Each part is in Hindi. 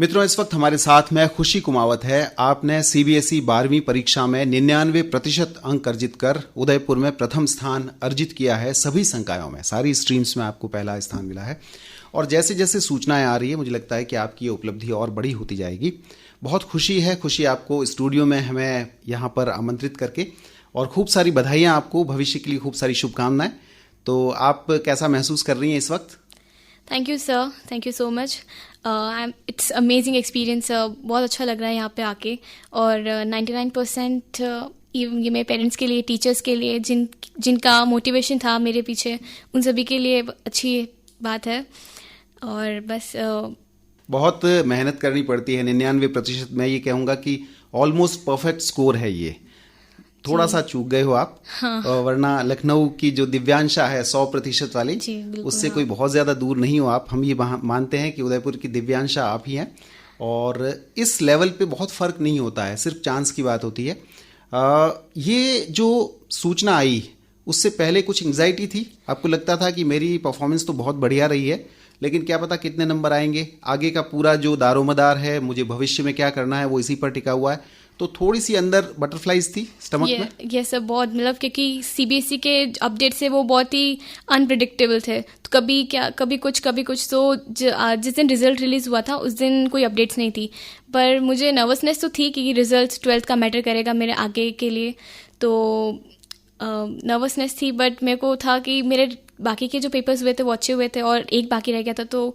मित्रों, इस वक्त हमारे साथ में खुशी कुमावत है। आपने सीबीएसई 12वीं परीक्षा में 99% अंक अर्जित कर उदयपुर में प्रथम स्थान अर्जित किया है। सभी संकायों में, सारी स्ट्रीम्स में आपको पहला स्थान मिला है। और जैसे जैसे सूचनाएं आ रही है, मुझे लगता है कि आपकी ये उपलब्धि और बड़ी होती जाएगी। बहुत खुशी है, खुशी आपको स्टूडियो में हमें यहाँ पर आमंत्रित करके, और खूब सारी बधाइयाँ आपको, भविष्य के लिए खूब सारी शुभकामनाएं। तो आप कैसा महसूस कर रही हैं इस वक्त? Thank you sir, thank you so much. It's amazing experience. बहुत अच्छा लग रहा है यहाँ पे आके। और 99% ये मेरे पेरेंट्स के लिए, टीचर्स के लिए, जिनका मोटिवेशन था मेरे पीछे, उन सभी के लिए अच्छी बात है। और बस बहुत मेहनत करनी पड़ती है। 99% मैं ये कहूँगा कि ऑलमोस्ट परफेक्ट स्कोर है ये। थोड़ा सा चूक गए हो आप। हाँ। वरना लखनऊ की जो दिव्यांशा है 100% वाली, उससे हाँ। कोई बहुत ज़्यादा दूर नहीं हो आप। हम ये मानते हैं कि उदयपुर की दिव्यांशा आप ही हैं। और इस लेवल पे बहुत फ़र्क नहीं होता है, सिर्फ चांस की बात होती है। ये जो सूचना आई, उससे पहले कुछ एंग्जाइटी थी? आपको लगता था कि मेरी परफॉर्मेंस तो बहुत बढ़िया रही है, लेकिन क्या पता कितने नंबर आएंगे, आगे का पूरा जो दारोमदार है, मुझे भविष्य में क्या करना है, वो इसी पर टिका हुआ है। तो थोड़ी सी अंदर बटरफ्लाइज थी स्टमक में? ये सब बहुत, मतलब क्योंकि सीबीएसई के अपडेट से वो बहुत ही अनप्रिडिक्टेबल थे। तो कभी कुछ तो जिस दिन रिजल्ट रिलीज हुआ था उस दिन कोई अपडेट्स नहीं थी। पर मुझे नर्वसनेस तो थी कि रिजल्ट 12th का मैटर करेगा मेरे आगे के लिए, तो नर्वसनेस थी। बट मेरे को था कि मेरे बाकी के जो पेपर्स हुए थे वो अच्छे हुए थे और एक बाकी रह गया था, तो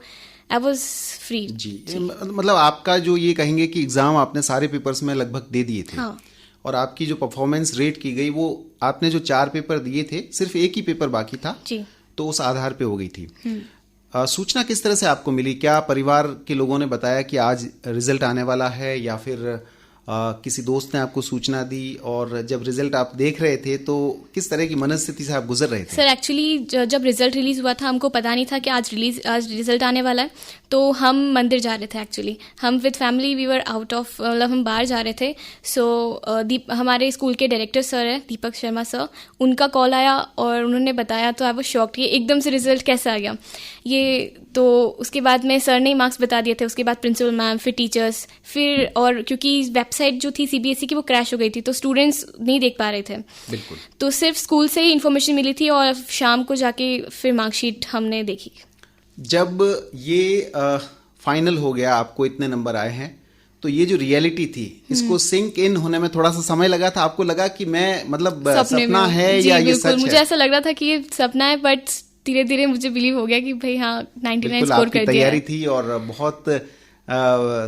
आई वॉज फ्री। जी, मतलब आपका जो ये कहेंगे कि एग्जाम आपने सारे पेपर्स में लगभग दे दिए थे। हाँ। और आपकी जो परफॉर्मेंस रेट की गई, वो आपने जो 4 पेपर दिए थे, सिर्फ एक ही पेपर बाकी था जी, तो उस आधार पे हो गई थी। सूचना किस तरह से आपको मिली? क्या परिवार के लोगों ने बताया कि आज रिजल्ट आने वाला है, या फिर किसी दोस्त ने आपको सूचना दी? और जब रिजल्ट आप देख रहे थे तो किस तरह की मनस्थिति से आप गुजर रहे थे? सर एक्चुअली जब रिजल्ट रिलीज हुआ था, हमको पता नहीं था कि आज रिजल्ट आने वाला है। तो हम मंदिर जा रहे थे। एक्चुअली हम with family we were out of, मतलब हम बाहर जा रहे थे। सो हमारे स्कूल के डायरेक्टर सर है दीपक शर्मा सर, उनका कॉल आया और उन्होंने बताया, तो आई वाज शॉक्ड कि एकदम से रिजल्ट कैसे आ गया ये। तो उसके बाद में सर ने मार्क्स बता दिए थे, उसके बाद प्रिंसिपल मैम, फिर टीचर्स, फिर और क्योंकि वेबसाइट जो थी सीबीएसई की वो क्रैश हो गई थी, तो स्टूडेंट्स नहीं देख पा रहे थे। बिल्कुल। तो सिर्फ स्कूल से ही इन्फॉर्मेशन मिली थी और शाम को जाके फिर मार्कशीट हमने देखी। जब ये फाइनल हो गया, आपको इतने नंबर आए हैं, तो ये जो रियलिटी थी, इसको सिंक इन होने में थोड़ा सा समय लगा था? आपको लगा कि मैं मतलब सपना है या ये सच है? मुझे ऐसा लग रहा था कि ये सपना है, बट धीरे धीरे मुझे बिलीव हो गया कि भाई हाँ 99 स्कोर कर दिया। तैयारी थी और बहुत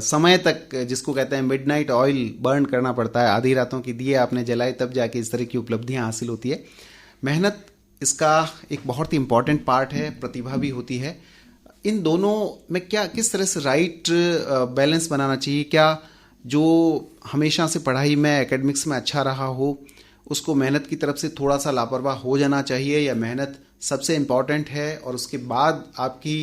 समय तक, जिसको कहते हैं मिडनाइट ऑयल बर्न करना पड़ता है, आधी रातों की दिए आपने जलाए, तब जाके इस तरह की उपलब्धियां हासिल होती है। मेहनत इसका एक बहुत ही इंपॉर्टेंट पार्ट है, प्रतिभा भी होती है। इन दोनों में क्या, किस तरह से राइट बैलेंस बनाना चाहिए? क्या जो हमेशा से पढ़ाई में, एकेडमिक्स में अच्छा रहा हो, उसको मेहनत की तरफ से थोड़ा सा लापरवाह हो जाना चाहिए, या मेहनत सबसे इम्पॉर्टेंट है और उसके बाद आपकी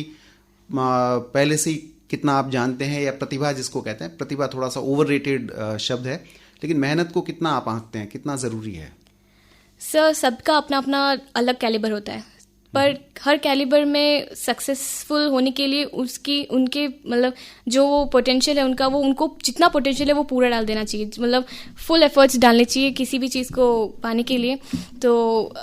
पहले से ही कितना आप जानते हैं, या प्रतिभा जिसको कहते हैं, प्रतिभा थोड़ा सा ओवररेटेड शब्द है, लेकिन मेहनत को कितना आप आंकते हैं, कितना ज़रूरी है? सर सबका अपना अपना अलग कैलिबर होता है, पर हर कैलिबर में सक्सेसफुल होने के लिए उनके मतलब जो पोटेंशियल है उनका, वो उनको जितना पोटेंशियल है वो पूरा डाल देना चाहिए। मतलब फुल एफर्ट्स डालने चाहिए किसी भी चीज़ को पाने के लिए। तो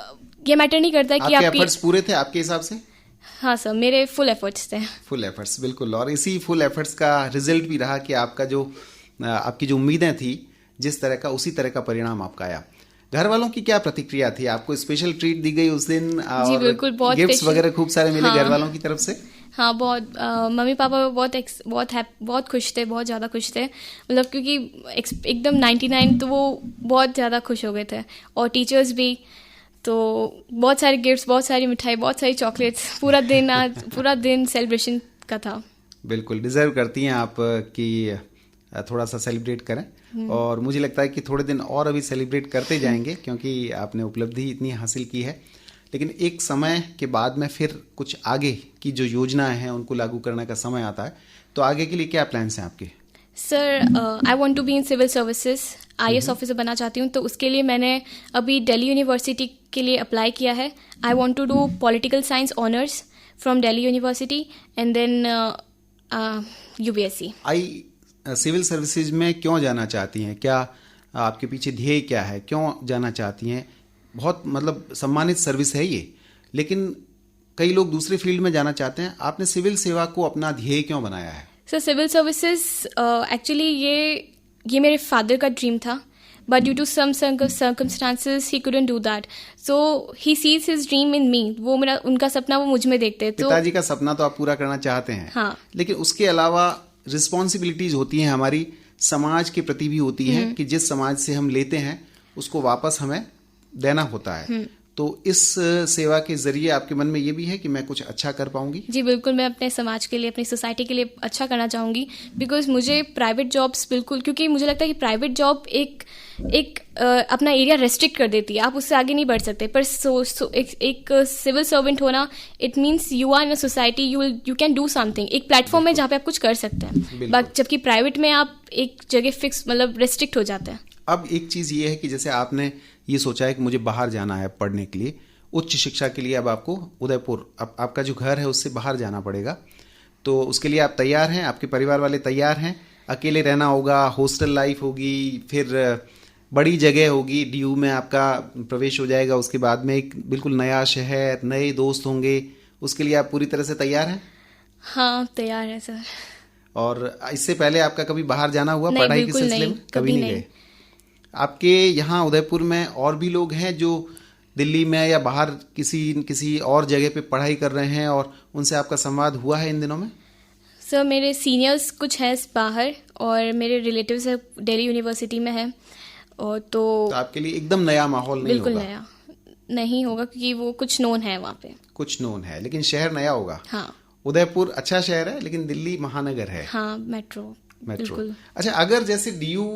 ये मैटर नहीं करता है कि आपके एफर्ट्स पूरे थे आपके हिसाब से? हाँ सर, मेरे फुल एफर्ट्स थे। फुल एफर्ट्स, बिल्कुल। और इसी फुल एफर्ट्स का रिजल्ट भी रहा कि आपका जो आपकी जो उम्मीदें थी, जिस तरह का, उसी तरह का परिणाम आपका आया। घर वालों की क्या प्रतिक्रिया थी? आपको स्पेशल ट्रीट दी गई उस दिन? जी बिल्कुल, बहुत गिफ्ट्स वगैरह खूब सारे मिले? हाँ, घर वालों की तरफ से? हाँ बहुत। मम्मी पापा बहुत खुश थे, बहुत ज़्यादा खुश थे। मतलब क्योंकि एकदम 99, तो वो बहुत ज़्यादा खुश हो गए थे। और टीचर्स भी, तो बहुत सारे गिफ्ट्स, बहुत सारी मिठाई, बहुत सारी चॉकलेट्स, पूरा दिन सेलिब्रेशन का था। बिल्कुल डिजर्व करती हैं आप कि थोड़ा सा सेलिब्रेट करें, और मुझे लगता है कि थोड़े दिन और अभी सेलिब्रेट करते जाएंगे, क्योंकि आपने उपलब्धि इतनी हासिल की है। लेकिन एक समय के बाद में फिर कुछ आगे की जो योजनाएं हैं उनको लागू करने का समय आता है। तो आगे के लिए क्या प्लान्स हैं आपके? Sir I want to be in civil services, IAS officer बनना चाहती हूँ। तो उसके लिए मैंने अभी दिल्ली यूनिवर्सिटी के लिए अप्लाई किया है। I want to do political science honours from Delhi university, and then UPSC। Civil services में क्यों जाना चाहती हैं? क्या आपके पीछे ध्येय क्या है? क्यों जाना चाहती हैं? बहुत मतलब सम्मानित सर्विस है ये, लेकिन कई लोग दूसरे फील्ड में जाना चाहते हैं। आपने सिविल सेवा को अपना ध्येय क्यों बनाया है? सर सिविल सर्विसेज एक्चुअली ये मेरे फादर का ड्रीम था, but due to some circumstances he couldn't do that, so he sees his dream in me. वो मेरा उनका सपना वो मुझ में देखते हैं। तो पिताजी का सपना तो आप पूरा करना चाहते हैं, हाँ, लेकिन उसके अलावा रिस्पॉन्सिबिलिटीज होती हैं हमारी, समाज के प्रति भी होती है कि जिस समाज से हम लेते हैं उसको वापस हमें देना होता है। तो इस सेवा के जरिए आपके मन में ये भी है कि मैं कुछ अच्छा कर पाऊंगी? जी बिल्कुल, मैं अपने समाज के लिए, अपनी सोसाइटी के लिए अच्छा करना चाहूँगी। बिकॉज मुझे प्राइवेट जॉब्स बिल्कुल, क्योंकि मुझे लगता है कि प्राइवेट जॉब एक अपना एरिया रेस्ट्रिक्ट कर देती है, आप उससे आगे नहीं बढ़ सकते। पर एक सिविल सर्वेंट होना, it means you are in a society, you can do something, एक प्लेटफॉर्म है जहाँ पे आप कुछ कर सकते हैं। जबकि प्राइवेट में आप एक जगह फिक्स मतलब रेस्ट्रिक्ट हो जाते हैं। अब एक चीज़ ये है कि जैसे आपने ये सोचा है कि मुझे बाहर जाना है पढ़ने के लिए, उच्च शिक्षा के लिए, अब आपको उदयपुर, अब आपका जो घर है उससे बाहर जाना पड़ेगा, तो उसके लिए आप तैयार हैं? आपके परिवार वाले तैयार हैं? अकेले रहना होगा, हॉस्टल लाइफ होगी, फिर बड़ी जगह होगी, DU में आपका प्रवेश हो जाएगा, उसके बाद में एक बिल्कुल नया शहर, नए दोस्त होंगे, उसके लिए आप पूरी तरह से तैयार हैं? हाँ तैयार है सर। और इससे पहले आपका कभी बाहर जाना हुआ पढ़ाई के सिलसिले में? कभी नहीं गए? आपके यहाँ उदयपुर में और भी लोग हैं जो दिल्ली में या बाहर किसी और जगह पे पढ़ाई कर रहे हैं और उनसे आपका संवाद हुआ है इन दिनों में? सर मेरे सीनियर्स कुछ हैं बाहर और मेरे रिलेटिव्स है दिल्ली यूनिवर्सिटी में है, और तो आपके लिए एकदम नया माहौल नहीं बिल्कुल होगा? नया नहीं होगा, क्योंकि वो कुछ नोन है वहाँ पे। कुछ नोन है, लेकिन शहर नया होगा। हाँ, उदयपुर अच्छा शहर है, लेकिन दिल्ली महानगर है। हाँ, मेट्रो। अच्छा, अगर जैसे DU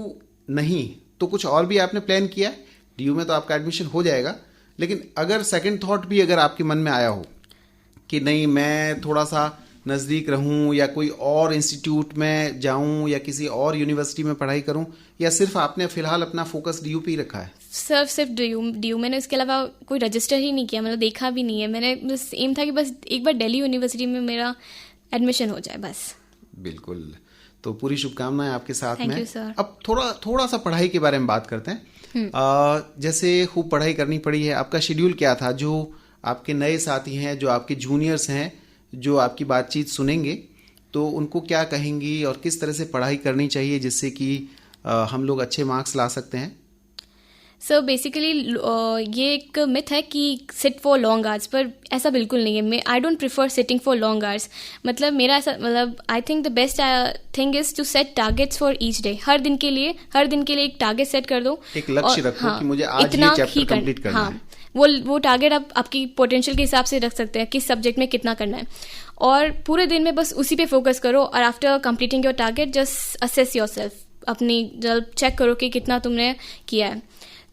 नहीं तो कुछ और भी आपने प्लान किया? DU में तो आपका एडमिशन हो जाएगा, लेकिन अगर सेकंड थॉट भी अगर आपके मन में आया हो कि नहीं मैं थोड़ा सा नज़दीक रहूं या कोई और इंस्टीट्यूट में जाऊं या किसी और यूनिवर्सिटी में पढ़ाई करूं, या सिर्फ आपने फिलहाल अपना फोकस DU पे ही रखा है? सर सिर्फ DU मैंने इसके अलावा कोई रजिस्टर ही नहीं किया, मतलब देखा भी नहीं है मैंने। बस एम था कि बस एक बार दिल्ली यूनिवर्सिटी में मेरा एडमिशन हो जाए बस। बिल्कुल, तो पूरी शुभकामनाएं आपके साथ में। Thank you sir. अब थोड़ा सा पढ़ाई के बारे में बात करते हैं। जैसे खूब पढ़ाई करनी पड़ी है, आपका शेड्यूल क्या था? जो आपके नए साथी हैं, जो आपके जूनियर्स हैं, जो आपकी बातचीत सुनेंगे, तो उनको क्या कहेंगी और किस तरह से पढ़ाई करनी चाहिए जिससे कि हम लोग अच्छे मार्क्स ला सकते हैं? सर बेसिकली ये एक मिथ है कि सिट फॉर लॉन्ग आवर्स, पर ऐसा बिल्कुल नहीं है। I don't prefer sitting for long hours. मतलब मेरा ऐसा, मतलब I think the best thing is to set targets for each day. हर दिन के लिए एक टारगेट सेट कर दो, एक लक्ष्य रखो। हाँ, कि मुझे आज ये चैप्टर कंप्लीट करना है। वो टारगेट आप आपकी पोटेंशियल के हिसाब से रख सकते हैं, किस सब्जेक्ट में कितना करना है, और पूरे दिन में बस उसी पे फोकस करो। और after completing your target just assess yourself, अपनी जब चेक करो कि कितना तुमने किया है।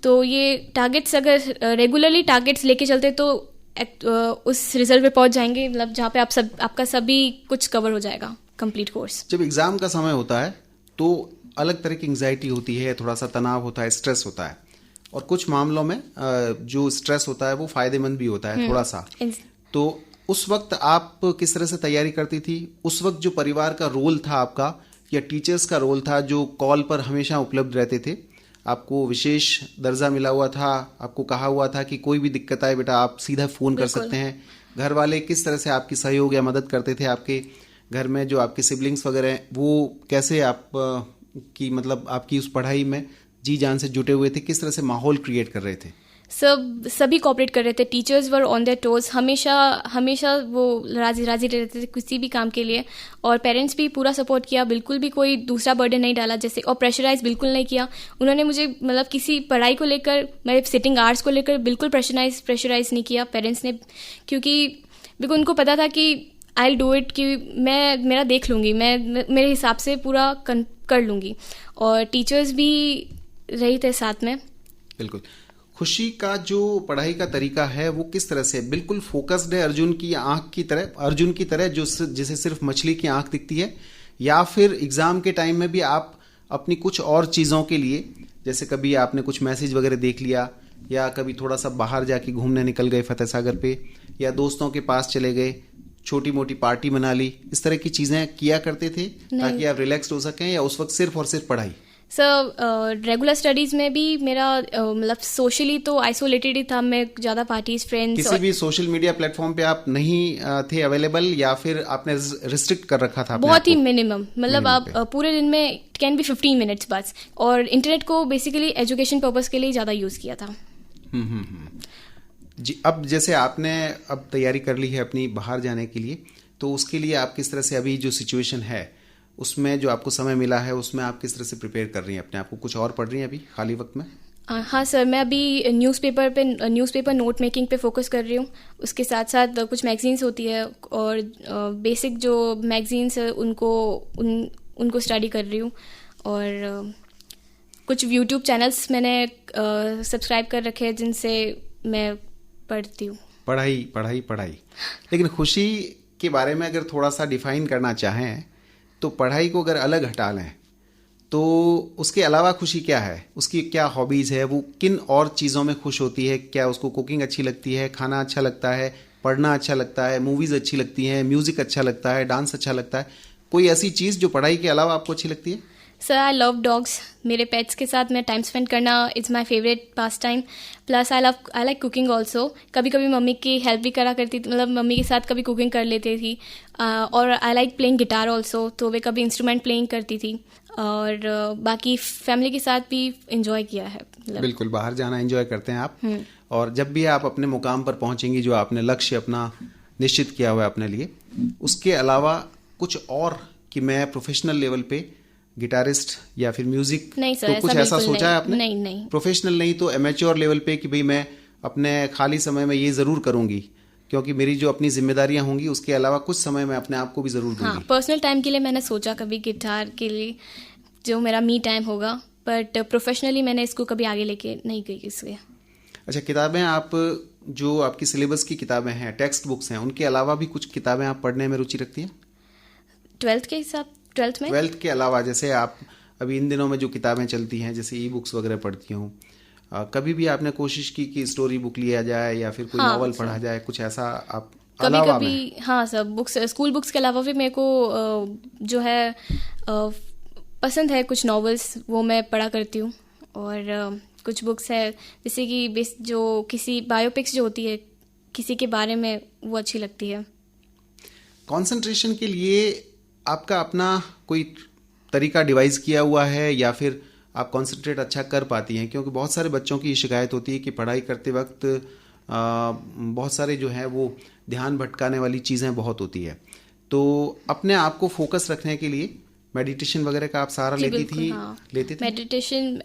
तो ये टारगेट्स, अगर रेगुलरली टारगेट्स लेके चलते तो उस रिजल्ट पे पहुंच जाएंगे, मतलब जहाँ पे आपका सभी कुछ कवर हो जाएगा, कंप्लीट कोर्स। जब एग्जाम का समय होता है तो अलग तरह की एंग्जाइटी होती है, थोड़ा सा तनाव होता है, स्ट्रेस होता है, और कुछ मामलों में जो स्ट्रेस होता है वो फायदेमंद भी होता है थोड़ा सा। तो उस वक्त आप किस तरह से तैयारी करती थी? उस वक्त जो परिवार का रोल था आपका, या टीचर्स का रोल था जो कॉल पर हमेशा उपलब्ध रहते थे, आपको विशेष दर्जा मिला हुआ था, आपको कहा हुआ था कि कोई भी दिक्कत आए बेटा आप सीधा फ़ोन कर सकते हैं, घर वाले किस तरह से आपकी सहयोग या मदद करते थे? आपके घर में जो आपके सिबलिंग्स वगैरह हैं वो कैसे आप की मतलब आपकी उस पढ़ाई में जी जान से जुटे हुए थे? किस तरह से माहौल क्रिएट कर रहे थे? सभी कोऑपरेट कर रहे थे। Teachers were on their toes, हमेशा वो राजी रहते थे किसी भी काम के लिए, और पेरेंट्स भी पूरा सपोर्ट किया, बिल्कुल भी कोई दूसरा बर्डन नहीं डाला जैसे, और प्रेशराइज बिल्कुल नहीं किया उन्होंने मुझे। मतलब किसी पढ़ाई को लेकर, मेरे सिटिंग आवर्स को लेकर बिल्कुल प्रेशराइज नहीं किया पेरेंट्स ने, क्योंकि बिल्कुल उनको पता था कि आई विल डू इट, कि मैं मेरा देख लूँगी, मैं मेरे हिसाब से पूरा कर लूँगी। और टीचर्स भी रही थे साथ में। बिल्कुल। खुशी का जो पढ़ाई का तरीका है वो किस तरह से? बिल्कुल फोकस्ड है अर्जुन की तरह जो जिसे सिर्फ मछली की आंख दिखती है, या फिर एग्जाम के टाइम में भी आप अपनी कुछ और चीज़ों के लिए, जैसे कभी आपने कुछ मैसेज वगैरह देख लिया, या कभी थोड़ा सा बाहर जाके घूमने निकल गए फतेह सागर पे, या दोस्तों के पास चले गए, छोटी मोटी पार्टी मना ली, इस तरह की चीजें किया करते थे ताकि आप रिलैक्स हो सकें, या उस वक्त सिर्फ और सिर्फ पढ़ाई? सर रेगुलर स्टडीज़ में भी मेरा मतलब सोशली तो आइसोलेटेड ही था मैं, ज़्यादा पार्टीज फ्रेंड्स किसी भी सोशल मीडिया प्लेटफॉर्म पे आप नहीं थे अवेलेबल, या फिर आपने रिस्ट्रिक्ट कर रखा था? बहुत ही मिनिमम, मतलब आप पूरे दिन में कैन बी 15 मिनट्स बस, और इंटरनेट को बेसिकली एजुकेशन पर्पस के लिए ज़्यादा यूज़ किया था। जी, अब जैसे आपने अब तैयारी कर ली है अपनी बाहर जाने के लिए, तो उसके लिए आप किस तरह से अभी जो सिचुएशन है उसमें जो आपको समय मिला है उसमें आप किस तरह से प्रिपेयर कर रही हैं अपने आप को? कुछ और पढ़ रही हैं अभी खाली वक्त में? हाँ सर, मैं अभी न्यूज़पेपर नोट मेकिंग पे फोकस कर रही हूँ। उसके साथ साथ कुछ मैगजीन्स होती है और बेसिक जो मैगजीन्स है उनको स्टडी कर रही हूँ, और कुछ यूट्यूब चैनल्स मैंने सब्सक्राइब कर रखे हैं जिनसे मैं पढ़ती हूँ। पढ़ाई पढ़ाई पढ़ाई। लेकिन खुशी के बारे में अगर थोड़ा सा डिफाइन करना चाहें तो पढ़ाई को अगर अलग हटा लें तो उसके अलावा खुशी क्या है? उसकी क्या हॉबीज़ है? वो किन और चीज़ों में खुश होती है? क्या उसको कुकिंग अच्छी लगती है, खाना अच्छा लगता है, पढ़ना अच्छा लगता है, मूवीज़ अच्छी लगती हैं, म्यूज़िक अच्छा लगता है, डांस अच्छा लगता है? कोई ऐसी चीज़ जो पढ़ाई के अलावा आपको अच्छी लगती है? Sir I love dogs. मेरे पेट्स के साथ मैं टाइम स्पेंड करना is my favourite pass time. Plus I like cooking also. कभी कभी मम्मी की हेल्प भी करा करती थी, मतलब मम्मी के साथ कभी कुकिंग कर लेती थी। और I like playing guitar also, तो वे कभी इंस्ट्रूमेंट प्लेइंग करती थी। और बाकी फैमिली के साथ भी इंजॉय किया है। बिल्कुल, बाहर जाना एंजॉय करते हैं आप। और जब भी आप अपने मुकाम पर पहुंचेंगी, जो आपने लक्ष्य अपना निश्चित किया हुआ है अपने लिए, उसके अलावा कुछ और कि मैं प्रोफेशनल लेवल पे गिटारिस्ट या फिर म्यूजिक, नहीं सर, तो कुछ ऐसा सोचा है आपने? नहीं। प्रोफेशनल नहीं तो एमेच्योर लेवल पे कि भाई मैं अपने खाली समय में ये जरूर करूंगी, क्योंकि मेरी जो अपनी जिम्मेदारियां होंगी उसके अलावा कुछ समय मैं अपने आप को भी जरूर दूंगी। हाँ, पर्सनल टाइम के लिए मैंने सोचा कभी गिटार के लिए, जो मेरा मी टाइम होगा, बट प्रोफेशनली मैंने इसको कभी आगे लेके नहीं गई इसलिए। अच्छा, किताबें आप जो आपकी सिलेबस की किताबें हैं, टेक्स्ट बुक्स हैं, उनके अलावा भी कुछ किताबें आप पढ़ने में रुचि रखती हैं? ट्वेल्थ के अलावा जैसे आप अभी इन दिनों में जो किताबें चलती हैं, जैसे ई बुक्स वगैरह पढ़ती हूँ, कभी भी आपने कोशिश की कि स्टोरी बुक लिया जाए या फिर कोई नॉवल पढ़ा जाए, कुछ ऐसा आप कभी? हाँ सर, बुक्स, स्कूल बुक्स के अलावा भी मेरे को जो है पसंद है कुछ नॉवेल्स, वो मैं पढ़ा करती हूँ। और कुछ बुक्स है जैसे कि जो किसी बायोपिक्स जो होती है किसी के बारे में, वो अच्छी लगती है। कंसंट्रेशन के लिए आपका अपना कोई तरीका डिवाइस किया हुआ है या फिर आप कंसंट्रेट अच्छा कर पाती हैं? क्योंकि बहुत सारे बच्चों की शिकायत होती है कि पढ़ाई करते वक्त बहुत सारे जो है वो ध्यान भटकाने वाली चीज़ें बहुत होती है। तो अपने आप को फोकस रखने के लिए मेडिटेशन वगैरह का आप सहारा लेती थी? हाँ। लेती थी मेडिटेशन।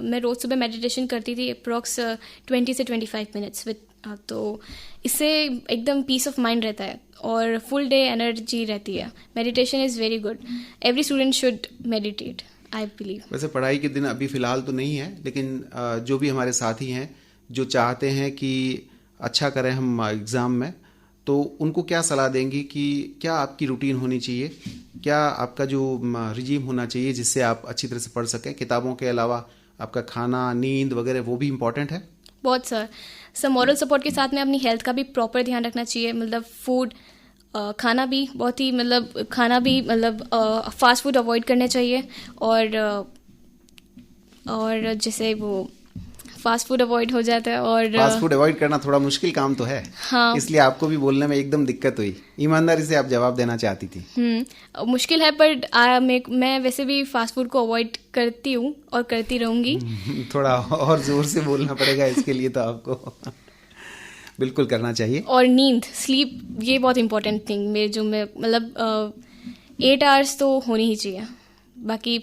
मैं रोज सुबह मेडिटेशन करती थी अप्रॉक्स 20 से 25 मिनट्स तो इससे एकदम पीस ऑफ माइंड रहता है और फुल डे एनर्जी रहती है। Meditation is very good, every student should meditate, I believe. वैसे पढ़ाई के दिन अभी फ़िलहाल तो नहीं है, लेकिन जो भी हमारे साथी हैं जो चाहते हैं कि अच्छा करें हम एग्ज़ाम में, तो उनको क्या सलाह देंगी कि क्या आपकी रूटीन होनी चाहिए, क्या आपका जो रिजीम होना चाहिए जिससे आप अच्छी तरह से पढ़ सकें? किताबों के अलावा आपका खाना, नींद वगैरह वो भी इम्पॉर्टेंट है? बहुत सर मॉरल सपोर्ट के साथ में अपनी हेल्थ का भी प्रॉपर ध्यान रखना चाहिए। मतलब फूड, खाना भी बहुत ही फास्ट फूड अवॉइड करने चाहिए। और जैसे वो फास्ट फूड अवॉइड हो जाता है, और फास्ट फूड अवॉइड करना थोड़ा मुश्किल काम तो है। हाँ, इसलिए आपको भी बोलने में एकदम दिक्कत हुई। ईमानदारी से आप जवाब देना चाहती थी। मुश्किल है, पर मैं वैसे भी फास्ट फूड को अवॉइड करती हूँ और करती रहूंगी। थोड़ा और जोर से बोलना पड़ेगा इसके लिए तो आपको। बिल्कुल करना चाहिए। और नींद, स्लीप, ये बहुत इंपॉर्टेंट थिंग मेरे जो मैं मतलब 8 आवर्स तो होनी ही चाहिए। बाकी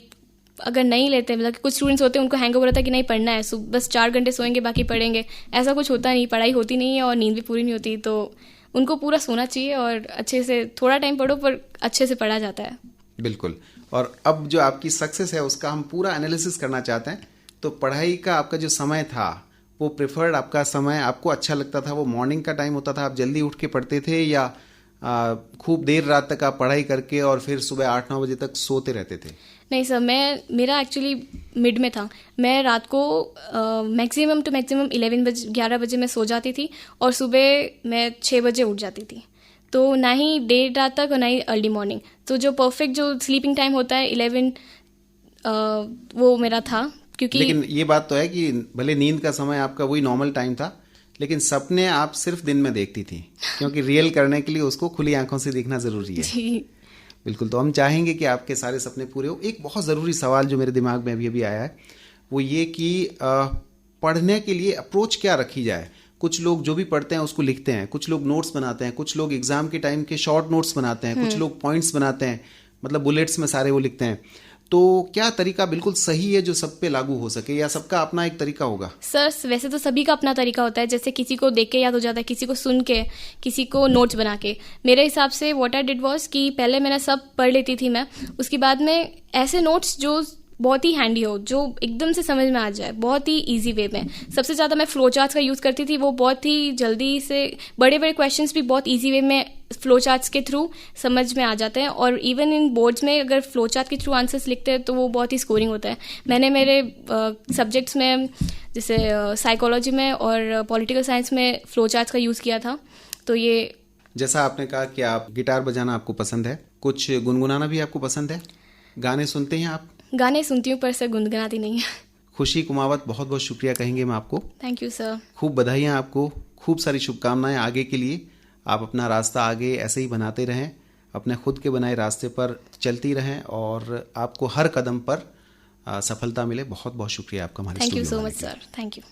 अगर नहीं लेते, मतलब कुछ स्टूडेंट्स होते हैं उनको हैंगओवर होता है कि नहीं पढ़ना है, बस 4 घंटे सोएंगे बाकी पढ़ेंगे। ऐसा कुछ होता नहीं, पढ़ाई होती नहीं है और नींद भी पूरी नहीं होती। तो उनको पूरा सोना चाहिए और अच्छे से थोड़ा टाइम पढ़ो पर अच्छे से पढ़ा जाता है। बिल्कुल। और अब जो आपकी सक्सेस है उसका हम पूरा एनालिसिस करना चाहते हैं। तो पढ़ाई का आपका जो समय था, वो प्रेफर्ड आपका समय आपको अच्छा लगता था, वो मॉर्निंग का टाइम होता था, आप जल्दी उठ के पढ़ते थे, या खूब देर रात तक आप पढ़ाई करके और फिर सुबह 8-9 बजे तक सोते रहते थे? नहीं सर, मेरा एक्चुअली मिड में था। मैं रात को मैक्सिमम 11 बजे 11 बजे मैं सो जाती थी और सुबह मैं 6 बजे उठ जाती थी। तो ना ही देर रात तक और ना ही अर्ली मॉर्निंग। तो जो परफेक्ट जो स्लीपिंग टाइम होता है 11 वो मेरा था, क्योंकि लेकिन ये बात तो है कि भले नींद का समय आपका वही नॉर्मल टाइम था, लेकिन सपने आप सिर्फ दिन में देखती थी, क्योंकि रियल करने के लिए उसको खुली आंखों से देखना जरूरी है। जी बिल्कुल, तो हम चाहेंगे कि आपके सारे सपने पूरे हो। एक बहुत ज़रूरी सवाल जो मेरे दिमाग में अभी अभी आया है वो ये कि पढ़ने के लिए अप्रोच क्या रखी जाए। कुछ लोग जो भी पढ़ते हैं उसको लिखते हैं, कुछ लोग नोट्स बनाते हैं, कुछ लोग एग्जाम के टाइम के शॉर्ट नोट्स बनाते हैं, कुछ लोग पॉइंट्स बनाते हैं, मतलब बुलेट्स में सारे वो लिखते हैं। तो क्या तरीका बिल्कुल सही है जो सब पे लागू हो सके, या सबका अपना एक तरीका होगा? सर वैसे तो सभी का अपना तरीका होता है, जैसे किसी को देख के याद हो जाता है, किसी को सुन के, किसी को नोट्स बना के। मेरे हिसाब से व्हाट आई डिड वाज कि पहले मैंने सब पढ़ लेती थी मैं, उसके बाद में ऐसे नोट्स जो बहुत ही हैंडी हो, जो एकदम से समझ में आ जाए, बहुत ही इजी वे में। सबसे ज़्यादा मैं फ्लो चार्ट्स का यूज़ करती थी, वो बहुत ही जल्दी से बड़े बड़े क्वेश्चंस भी बहुत इजी वे में फ्लो चार्ट्स के थ्रू समझ में आ जाते हैं। और इवन इन बोर्ड्स में अगर फ्लो चार्ट के थ्रू आंसर्स लिखते हैं तो वो बहुत ही स्कोरिंग होता है। मैंने मेरे सब्जेक्ट्स में जैसे साइकोलॉजी में और पॉलिटिकल साइंस में फ्लो चार्ट्स का यूज़ किया था। तो ये जैसा आपने कहा कि आप गिटार बजाना आपको पसंद है, कुछ गुनगुनाना भी आपको पसंद है, गाने सुनते हैं आप? गाने सुनती हूँ पर सर गुनगुनाती नहीं है। खुशी कुमावत, बहुत बहुत शुक्रिया कहेंगे मैं आपको। Thank you sir. खूब बधाइयाँ आपको, खूब सारी शुभकामनाएं आगे के लिए। आप अपना रास्ता आगे ऐसे ही बनाते रहें, अपने खुद के बनाए रास्ते पर चलती रहें और आपको हर कदम पर सफलता मिले। बहुत बहुत शुक्रिया आपका हमारे थैंक यू स्टूडियो सो में मच आने के लिए। Sir, thank you.